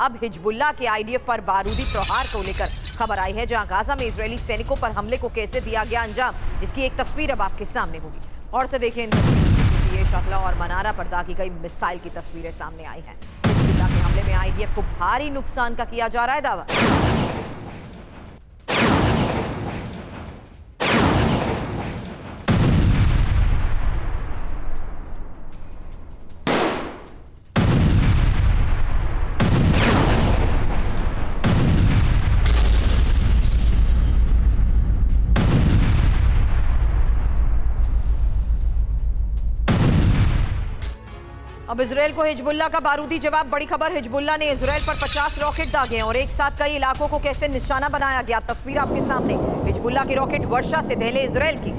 अब हिजबुल्लाह के आईडीएफ पर बारूदी प्रहार को लेकर खबर आई है, जहां गाजा में इजरायली सैनिकों पर हमले को कैसे दिया गया अंजाम, इसकी एक तस्वीर अब आपके सामने होगी। और से देखें इन तस्वीरों ये शतला और मनारा पर दागी गई मिसाइल की तस्वीरें सामने आई हैं। हिजबुल्लाह के हमले में आईडीएफ को भारी नुकसान का किया जा रहा है दावा। अब इजरायल को हिजबुल्लाह का बारूदी जवाब। बड़ी खबर, हिजबुल्लाह ने इजरायल पर 50 रॉकेट दागे हैं और एक साथ कई इलाकों को कैसे निशाना बनाया गया, तस्वीर आपके सामने। हिजबुल्लाह की रॉकेट वर्षा से दहले इजरायल की।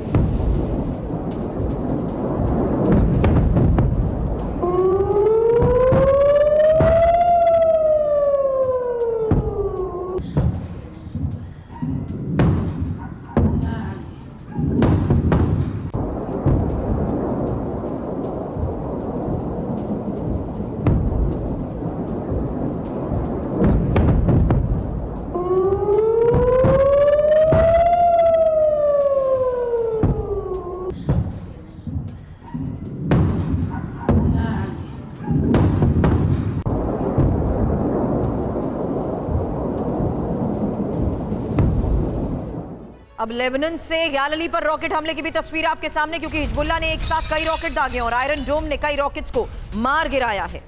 अब लेबनान से गैलिली पर रॉकेट हमले की भी तस्वीर आपके सामने, क्योंकि हिजबुल्लाह ने एक साथ कई रॉकेट दागे और आयरन डोम ने कई रॉकेट्स को मार गिराया है।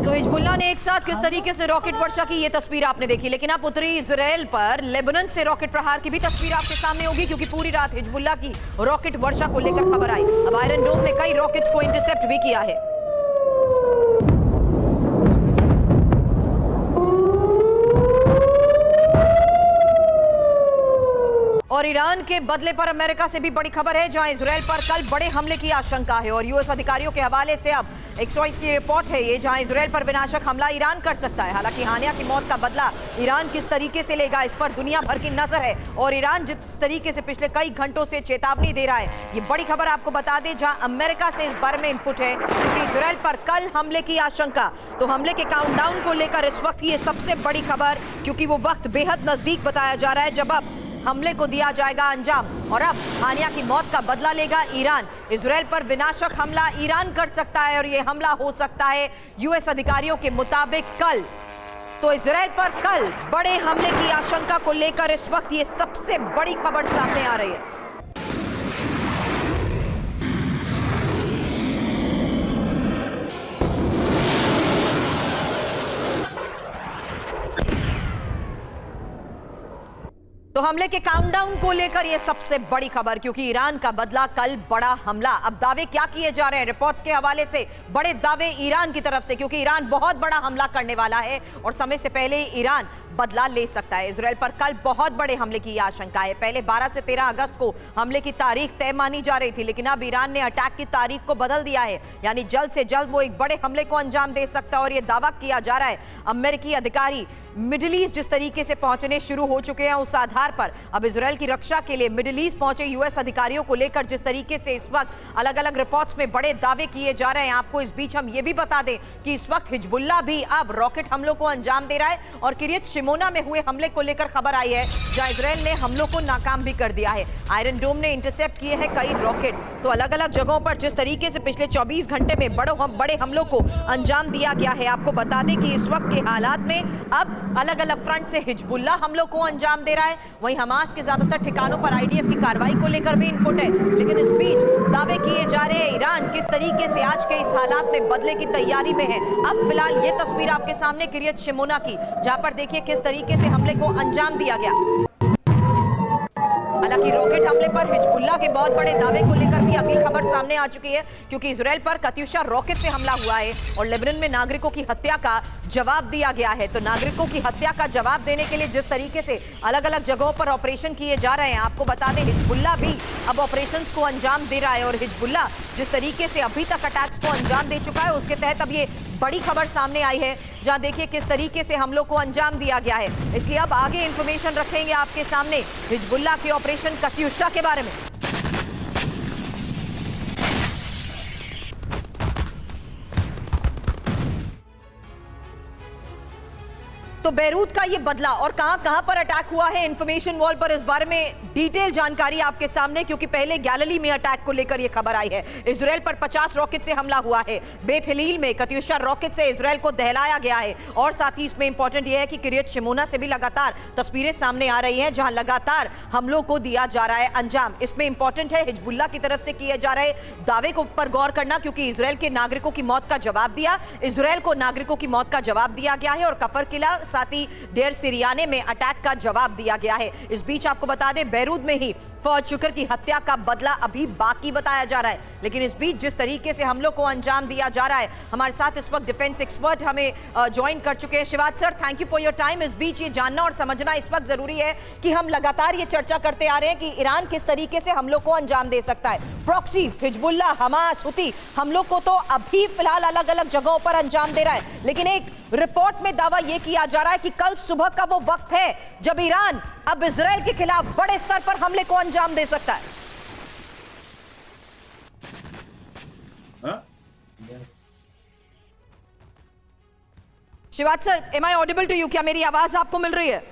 तो हिजबुल्लाह ने एक साथ किस तरीके से रॉकेट वर्षा की, ये तस्वीर आपने देखी। लेकिन आप उत्तरी इजरायल पर लेबनान से रॉकेट प्रहार की भी तस्वीर आपके सामने होगी, क्योंकि पूरी रात हिजबुल्लाह की रॉकेट वर्षा को लेकर खबर आई। अब आयरन डोम ने कई रॉकेट्स को इंटरसेप्ट भी किया है। और ईरान के बदले पर अमेरिका से भी बड़ी खबर है, जहां इजरायल पर कल बड़े हमले की आशंका है और यूएस अधिकारियों के हवाले से अब 120 की रिपोर्ट है ये, जहां इजरायल पर विनाशक हमला ईरान कर सकता है। हालांकि हानिया की मौत का बदला ईरान किस तरीके से लेगा, इस पर दुनिया भर की नजर है और ईरान जिस तरीके से पिछले कई घंटों से चेतावनी दे रहा है, ये बड़ी खबर आपको बता दें, जहां अमेरिका से इस बारे में इनपुट है, क्योंकि इजरायल पर कल हमले की आशंका। तो हमले के काउंटडाउन को लेकर इस वक्त ये सबसे बड़ी खबर, क्योंकि वो वक्त बेहद नजदीक बताया जा रहा है जब अब हमले को दिया जाएगा अंजाम और अब हानिया की मौत का बदला लेगा ईरान। इजरायल पर विनाशक हमला ईरान कर सकता है और यह हमला हो सकता है यूएस अधिकारियों के मुताबिक कल। तो इजरायल पर कल बड़े हमले की आशंका को लेकर इस वक्त ये सबसे बड़ी खबर सामने आ रही है। तो हमले के काउंटडाउन को लेकर यह सबसे बड़ी खबर, क्योंकि ईरान का बदला कल बड़ा हमला। अब दावे क्या किए जा रहे हैं रिपोर्ट्स के हवाले से, बड़े दावे ईरान की तरफ से, क्योंकि ईरान बहुत बड़ा हमला करने वाला है और समय से पहले ही ईरान बदला ले सकता है। इजरायल पर कल बहुत बड़े हमले की आशंका है। पहले 12 से 13 अगस्त को हमले की तारीख तय मानी जा रही थी, लेकिन अब ईरान ने अटैक की तारीख को बदल दिया है, यानी जल्द से जल्द वो एक बड़े हमले को अंजाम दे सकता है। और यह दावा किया जा रहा है, अमेरिकी अधिकारी मिडिल ईस्ट जिस तरीके से पहुंचने शुरू हो चुके हैं, उस आधार पर अब इजरायल की रक्षा के लिए मिडिल ईस्ट पहुंचे यूएस अधिकारियों को लेकर जिस तरीके से इस वक्त अलग अलग रिपोर्ट्स में बड़े दावे किए जा रहे हैं। आपको इस बीच हम ये भी बता दें कि इस वक्त हिजबुल्लाह भी अब रॉकेट हमलों को अंजाम दे रहा है और किरियत शिमोना में हुए हमले को लेकर खबर आई है, जहां इजरायल ने हमलों को नाकाम भी कर दिया है। आयरन डोम ने इंटरसेप्ट किए हैं कई रॉकेट। तो अलग अलग जगहों पर जिस तरीके से पिछले 24 घंटे में बड़े हमलों को अंजाम दिया गया है, आपको बता दें कि इस वक्त के हालात में अब अलग अलग फ्रंट से हिजबुल्लाह हमलों को अंजाम दे रहा है, वहीं हमास के ज्यादातर ठिकानों पर आईडीएफ की कार्रवाई को लेकर भी इनपुट है। लेकिन इस बीच दावे किए जा रहे हैं ईरान किस तरीके से आज के इस हालात में बदले की तैयारी में है। अब फिलहाल ये तस्वीर आपके सामने किरियत शिमोना की, जहां पर देखिए किस तरीके से हमले को अंजाम दिया गया। हालांकि रॉकेट हमले पर हिजबुल्लाह के बहुत बड़े दावे को लेकर भी अगली खबर सामने आ चुकी है, क्योंकि इजरायल पर कत्यूशा रॉकेट से हमला हुआ है और लेबनान में नागरिकों की हत्या का जवाब दिया गया है। तो नागरिकों की हत्या का जवाब देने के लिए जिस तरीके से अलग अलग जगहों पर ऑपरेशन किए जा रहे हैं, आपको बता दें हिजबुल्लाह भी अब ऑपरेशंस को अंजाम दे रहा है और हिजबुल्लाह जिस तरीके से अभी तक अटैक्स को अंजाम दे चुका है, उसके तहत अब ये बड़ी खबर सामने आई है, जहां देखिए किस तरीके से हमलों को अंजाम दिया गया है। इसलिए अब आगे इंफॉर्मेशन रखेंगे आपके सामने हिजबुल्लाह के ऑपरेशन कत्यूशा के बारे में। तो बैरूत का ये बदला और कहां पर अटैक हुआ है, इंफॉर्मेशन वॉल पर इस बारे में डिटेल जानकारी आपके सामने, क्योंकि पहले गैलिली में अटैक को लेकर ये खबर आई है। इजराइल पर 50 रॉकेट से हमला हुआ है। बेत हलील में कत्यूशा रॉकेट से इजराइल को दहलाया गया है। और साथ ही इसमें इंपॉर्टेंट यह है कि किरियत शिमोना से भी लगातार तस्वीरें सामने आ रही हैं, जहां लगातार हमलों को दिया जा रहा है अंजाम। इसमें इंपॉर्टेंट है हिजबुल्लाह की तरफ से किए जा रहे दावे को पर गौर करना, क्योंकि इजराइल के नागरिकों की मौत का जवाब दिया, इजराइल को नागरिकों की मौत का जवाब दिया गया है और कफर किला साथ ही डेर सिरियाने में अटैक का जवाब दिया गया है। इस बीच आपको बता दें, बैरूत में ही फौज शुक्र की हत्या का बदला अभी बाकी बताया जा रहा है। लेकिन इस बीच जिस तरीके से हमलों को अंजाम दिया जा रहा है, हमारे साथ इस वक्त डिफेंस एक्सपर्ट हमें ज्वाइन कर चुके हैं। Shivaj sir, thank you for your time. इस बीच ये जानना और समझना इस वक्त जरूरी है कि हम लगातार ये चर्चा करते आ रहे हैं कि ईरान किस तरीके से हमलों को अंजाम दे सकता है। प्रॉक्सीज, हिजबुल्लाह, हमास, हुती हमलों को तो अभी फिलहाल अलग अलग जगहों पर अंजाम दे रहा है, लेकिन एक रिपोर्ट में दावा यह किया जा रहा है कि कल सुबह का वो वक्त है जब ईरान अब इजराइल के खिलाफ बड़े स्तर पर हमले को अंजाम दे सकता है। Shivaj sir, am I audible to you? क्या मेरी आवाज आपको मिल रही है?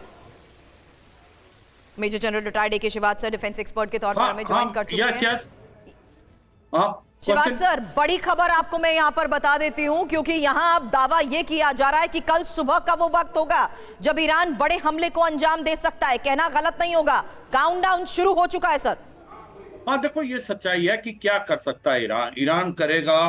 मेजर जनरल रिटायर्ड ए के शिवाज सर डिफेंस एक्सपर्ट के तौर पर हमें ज्वाइन कर चुके हैं। शिवाज सर, बड़ी खबर आपको मैं यहां पर बता देती हूं, क्योंकि यहां अब दावा यह किया जा रहा है कि कल सुबह का वो वक्त होगा जब ईरान बड़े हमले को अंजाम दे सकता है। कहना गलत नहीं होगा, काउंटडाउन शुरू हो चुका है सर। हाँ, देखो ये सच्चाई है कि क्या कर सकता है ईरान करेगा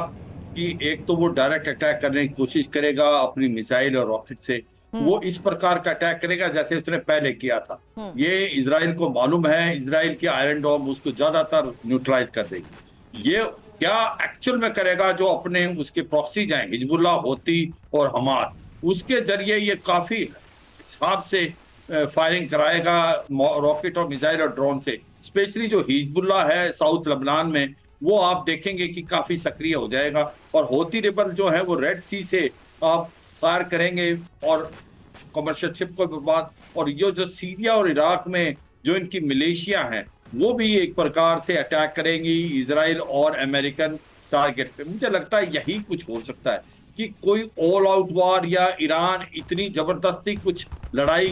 कि एक तो वो डायरेक्ट अटैक करने की कोशिश करेगा अपनी मिसाइल और रॉकेट से। वो इस प्रकार का अटैक करेगा जैसे उसने पहले किया था। ये इजराइल को मालूम है, इजराइल की आयरन डोम उसको ज्यादातर न्यूट्रलाइज कर देगी। ये क्या एक्चुअल में करेगा, जो अपने उसके प्रॉक्सी जाए हिजबुल्लाह, होती और हमास, उसके जरिए ये काफी हिसाब से फायरिंग कराएगा रॉकेट और मिसाइल और ड्रोन से। स्पेशली जो हिजबुल्लाह है साउथ लेबनान में, वो आप देखेंगे कि काफी सक्रिय हो जाएगा। और होती रेबल जो है वो रेड सी से आप फायर करेंगे और कमर्शियल शिप को बर्बाद। और ये जो सीरिया और इराक में जो इनकी मिलिशिया हैं, वो भी एक प्रकार से अटैक करेंगी इजराइल और अमेरिकन टारगेट पे। मुझे लगता है यही कुछ हो सकता है कि कोई ऑल आउट वार या ईरान इतनी जबरदस्ती कुछ लड़ाई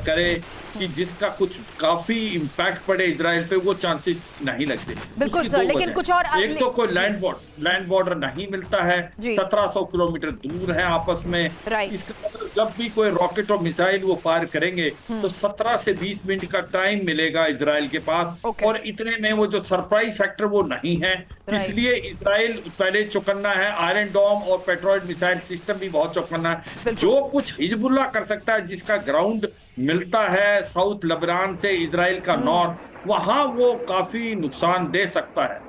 करे कि जिसका कुछ काफी इम्पैक्ट पड़े इजराइल पे, वो चांसेस नहीं लगते। बिल्कुल सर, लेकिन कुछ और एक तो कोई लैंड बॉर्डर नहीं मिलता है, 1700 किलोमीटर दूर है आपस में। इसका मतलब जब भी कोई रॉकेट और मिसाइल वो फायर करेंगे तो 17 से 20 मिनट का टाइम मिलेगा इजराइल के पास। और इतने में वो जो सरप्राइज फैक्टर वो नहीं है, इसलिए इजराइल पहले चौकन्ना है। आयरन डोम और पेट्रोइड मिसाइल सिस्टम भी बहुत चौकन्ना है। जो कुछ हिजबुल्लाह कर सकता है, जिसका ग्राउंड मिलता है साउथ लेबनान से इजराइल का नॉर्थ, वहां वो काफी नुकसान दे सकता है।